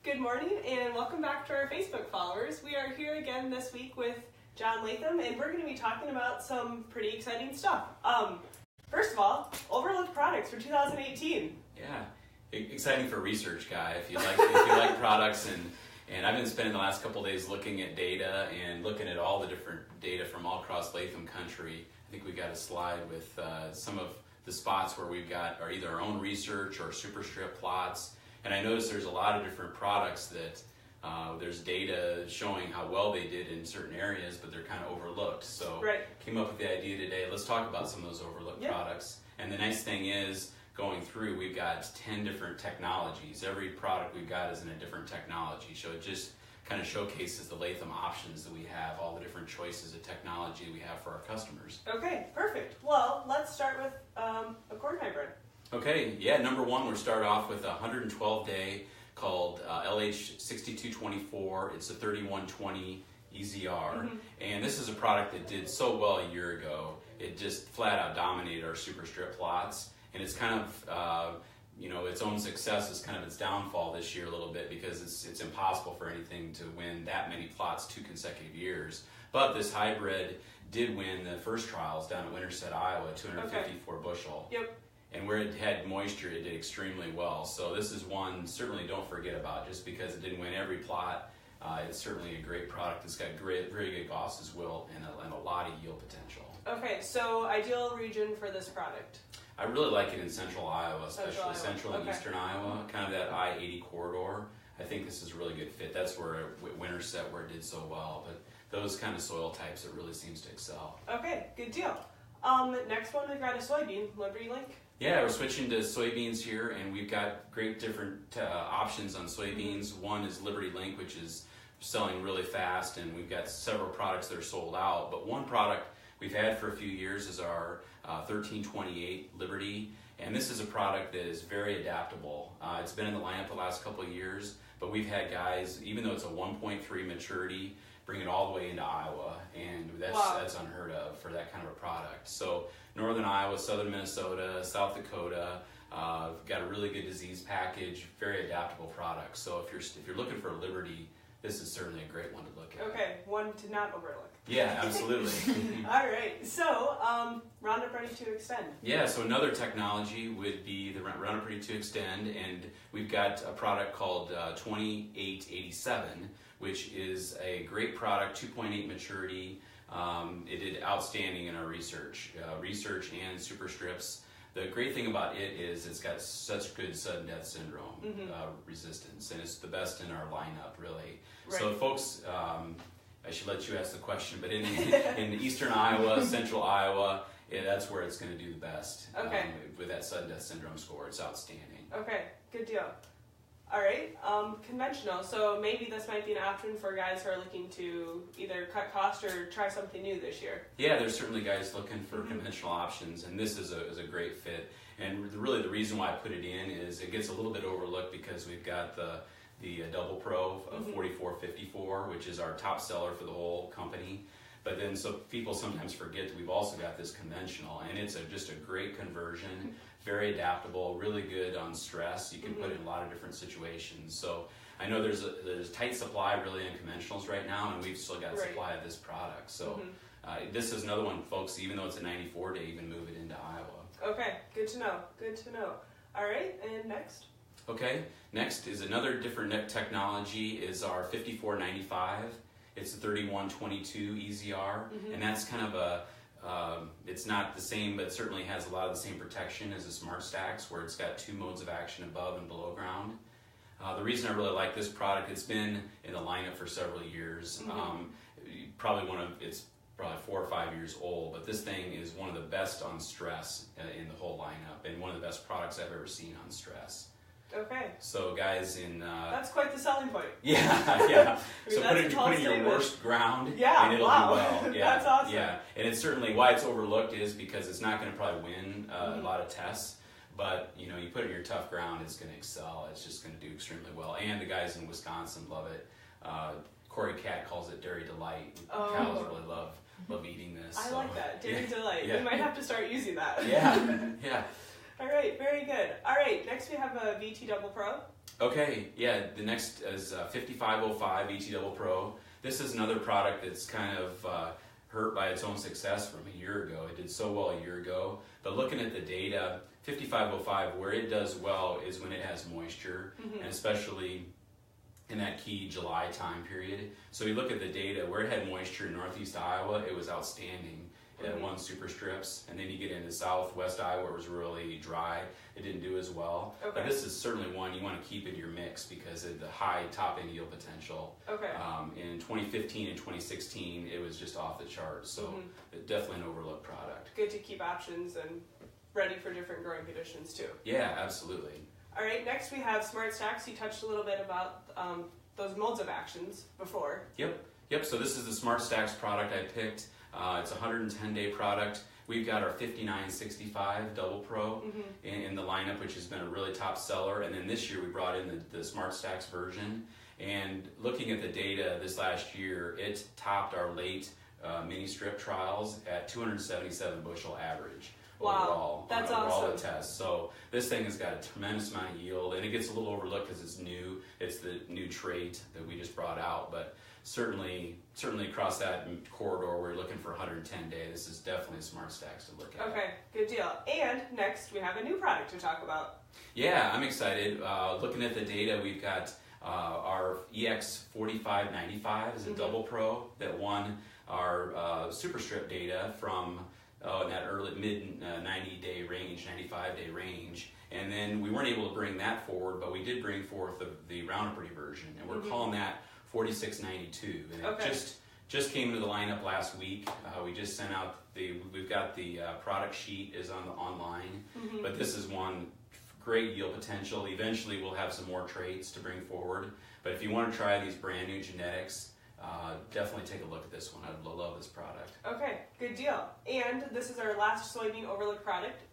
Good morning and welcome back to our Facebook followers. We are here again this week with John Latham and we're going to be talking about some pretty exciting stuff. First of all, overlooked products for 2018. Yeah, exciting for a research guy if you like products and I've been spending the last couple days looking at data and looking at all the different data from all across Latham country. I think we got a slide with some of the spots where we've got either our own research or superstrip plots. And I noticed there's a lot of different products that there's data showing how well they did in certain areas, but they're kind of overlooked. So came up with the idea today, let's talk about some of those overlooked products. And the nice thing is, going through, we've got 10 different technologies. Every product we've got is in a different technology. So it just kind of showcases the Latham options that we have, all the different choices of technology we have for our customers. Okay, perfect. Well, let's start with a corn hybrid. Okay, yeah, number one, we'll start off with a 112-day called LH6224. It's a 3120 EZR. And this is a product that did so well a year ago. It just flat out dominated our superstrip plots. And it's kind of, its own success is kind of its downfall this year a little bit because it's impossible for anything to win that many plots 2 consecutive years. But this hybrid did win the first trials down at Winterset, Iowa, 254 bushel. Yep. And where it had moisture, it did extremely well. So this is one certainly don't forget about. Just because it didn't win every plot, it's certainly a great product. It's got very good Gauss's wilt and a lot of yield potential. Okay, so ideal region for this product? I really like it in central Iowa, especially central and eastern Iowa, kind of that I-80 corridor. I think this is a really good fit. That's where Winterset, where it did so well. But those kind of soil types, it really seems to excel. Okay, good deal. Next one, we've got a soybean, Liberty Link. Yeah, we're switching to soybeans here, and we've got great different options on soybeans. One is Liberty Link, which is selling really fast, and we've got several products that are sold out. But one product we've had for a few years is our 1328 Liberty, and this is a product that is very adaptable. It's been in the lineup the last couple of years, but we've had guys, even though it's a 1.3 maturity, bring it all the way into Iowa, and that's unheard of for that kind of a product. So northern Iowa, southern Minnesota, South Dakota, got a really good disease package, very adaptable product. So if you're looking for a Liberty, this is certainly a great one to look at. Okay, one to not overlook. Yeah, absolutely. All right, so Roundup Ready to Extend. Yeah, so another technology would be the Roundup Ready to Extend, and we've got a product called 2887, which is a great product, 2.8 maturity. It did outstanding in our research and superstrips. The great thing about it is it's got such good sudden death syndrome resistance, and it's the best in our lineup, really. Right. So folks, I should let you ask the question, but in eastern Iowa, central Iowa, that's where it's going to do the best. Okay. With that sudden death syndrome score, it's outstanding. Okay, good deal. All right, conventional. So maybe this might be an option for guys who are looking to either cut cost or try something new this year. Yeah, there's certainly guys looking for conventional options, and this is a great fit. And really the reason why I put it in is it gets a little bit overlooked because we've got the Double Pro of 4454, which is our top seller for the whole company. But then so people sometimes forget that we've also got this conventional, and it's just a great conversion. Very adaptable, really good on stress. You can put it in a lot of different situations. So I know there's tight supply really in conventionals right now, and we've still got supply of this product. So this is another one, folks, even though it's a 94 day, even move it into Iowa. Okay, good to know, good to know. All right, and next? Okay, next is another different technology is our 5495. It's a 3122 EZR, and that's kind of it's not the same, but certainly has a lot of the same protection as the Smart Stacks, where it's got 2 modes of action above and below ground. The reason I really like this product, it's been in the lineup for several years. It's probably 4 or 5 years old, but this thing is one of the best on stress in the whole lineup, and one of the best products I've ever seen on stress. Okay. So guys that's quite the selling point. Yeah. So put it in your worst ground, and it'll do well. Yeah, that's awesome. Yeah, and it's certainly why it's overlooked is because it's not going to probably win a lot of tests, but you put it in your tough ground, it's going to excel. It's just going to do extremely well, and the guys in Wisconsin love it. Corey Cat calls it Dairy Delight. Cows really love eating this. I like that, Dairy Delight. We might have to start using that. Yeah. All right, very good. All right, next we have a VT Double Pro. Okay, yeah, the next is 5505 ET Double Pro. This is another product that's kind of hurt by its own success from a year ago. It did so well a year ago, but looking at the data, 5505, where it does well is when it has moisture, and especially in that key July time period. So you look at the data, where it had moisture in northeast Iowa, it was outstanding. It had 1 super strips, and then you get into southwest Iowa where it was really dry. It didn't do as well. Okay. But this is certainly one you want to keep in your mix because of the high top-end yield potential. Okay. In 2015 and 2016, it was just off the charts. So definitely an overlooked product. Good to keep options and ready for different growing conditions too. Yeah, absolutely. All right, next we have Smart Stacks. You touched a little bit about those modes of actions before. Yep, so this is the Smart Stacks product I picked. It's a 110-day product. We've got our 5965 Double Pro in the lineup, which has been a really top seller. And then this year we brought in the Smart Stacks version. And looking at the data this last year, it topped our late mini strip trials at 277 bushel average. Wow, overall, that's all awesome. the tests. So this thing has got a tremendous amount of yield, and it gets a little overlooked because it's new. It's the new trait that we just brought out, but certainly across that corridor, we're looking for 110 day. This is definitely a Smart Stacks to look at. Okay, good deal. And next we have a new product to talk about. Yeah, I'm excited. Looking at the data, we've got our EX4595 is a Double Pro that won our Super Strip data from in that early mid 90-day range, 95-day range. And then we weren't able to bring that forward, but we did bring forth the Roundup version, and we're calling that 4692. And it just came into the lineup last week. We just sent out we've got the product sheet is online, but this is one great yield potential. Eventually we'll have some more traits to bring forward, but if you want to try these brand new genetics, definitely take a look at this one. I love this product. Okay, good deal. And this is our last soybean overlook product.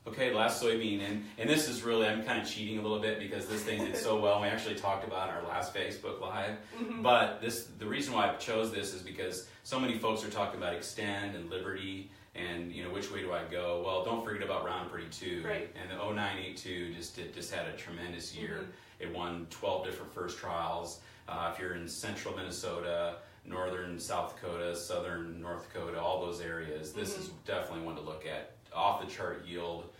Okay, last soybean, and this is really, I'm kind of cheating a little bit because this thing did so well. We actually talked about it in our last Facebook Live, but the reason why I chose this is because so many folks are talking about Extend and Liberty, and which way do I go? Well, don't forget about Roundup Ready 2, right. And the 0982 just had a tremendous year. It won 12 different first trials. If you're in central Minnesota, northern South Dakota, southern North Dakota, all those areas, this is definitely one to look at. Off the chart yield,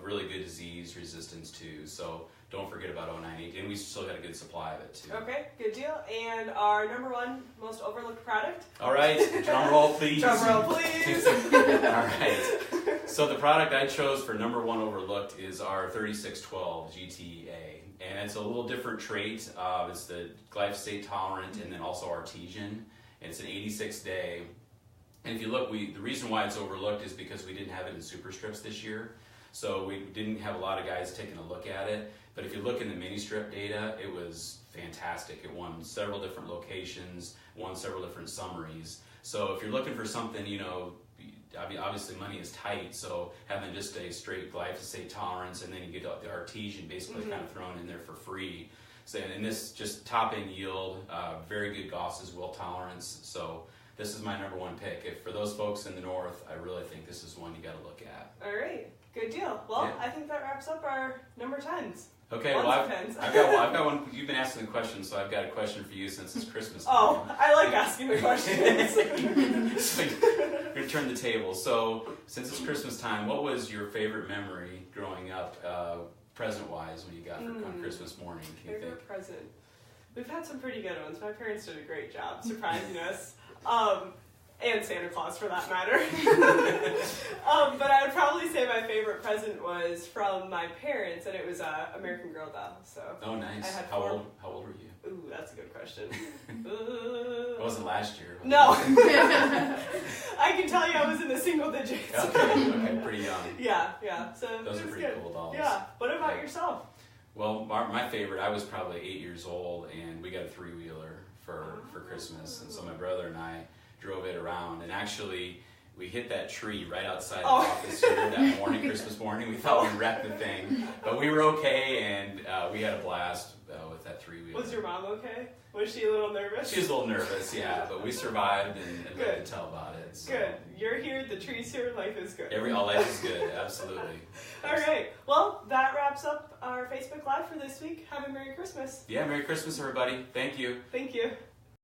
really good disease resistance too. So don't forget about 098, and we still got a good supply of it too. Okay, good deal. And our number one most overlooked product. All right, drum roll please. Drum roll please. All right. So the product I chose for number one overlooked is our 3612 GTA, and it's a little different trait. It's the glyphosate tolerant and then also artesian. And it's an 86-day. And if you look, the reason why it's overlooked is because we didn't have it in super strips this year. So we didn't have a lot of guys taking a look at it. But if you look in the mini strip data, it was fantastic. It won several different locations, won several different summaries. So if you're looking for something, obviously money is tight, so having just a straight glyphosate tolerance and then you get the artesian basically kind of thrown in there for free. So, and this just top end yield, very good Goss's wilt tolerance. So this is my number one pick. For those folks in the north, I really think this is one you got to look at. All right, good deal. Well, I think that wraps up our number 10s. Okay, well, I've got one. You've been asking the question, so I've got a question for you since it's Christmas time. Oh, I like asking the questions. So we're going to turn the table. So since it's Christmas time, what was your favorite memory growing up, present-wise, when you got on Christmas morning? Favorite present? We've had some pretty good ones. My parents did a great job surprising us. And Santa Claus, for that matter. But I would probably say my favorite present was from my parents, and it was American Girl doll. So. Oh, nice. How old were you? Ooh, that's a good question. It wasn't last year. No. I can tell you I was in the single digits. Okay, pretty young. Yeah. So those are pretty cool dolls. Yeah. What about yourself? Well, my favorite, I was probably 8 years old, and we got a three-wheeler for Christmas, and so my brother and I drove it around, and actually we hit that tree right outside the Oh. office here that morning, Christmas morning. We thought we wrecked the thing, but we were okay, and we had a blast with that 3-wheeler. Was your mom okay? Was she a little nervous? She was a little nervous, yeah, but we survived and Good. let to tell about it. So. Good. You're here, the tree's here, life is good. All life is good, absolutely. All right. Well, that wraps up our Facebook Live for this week. Have a Merry Christmas. Yeah, Merry Christmas, everybody. Thank you. Thank you.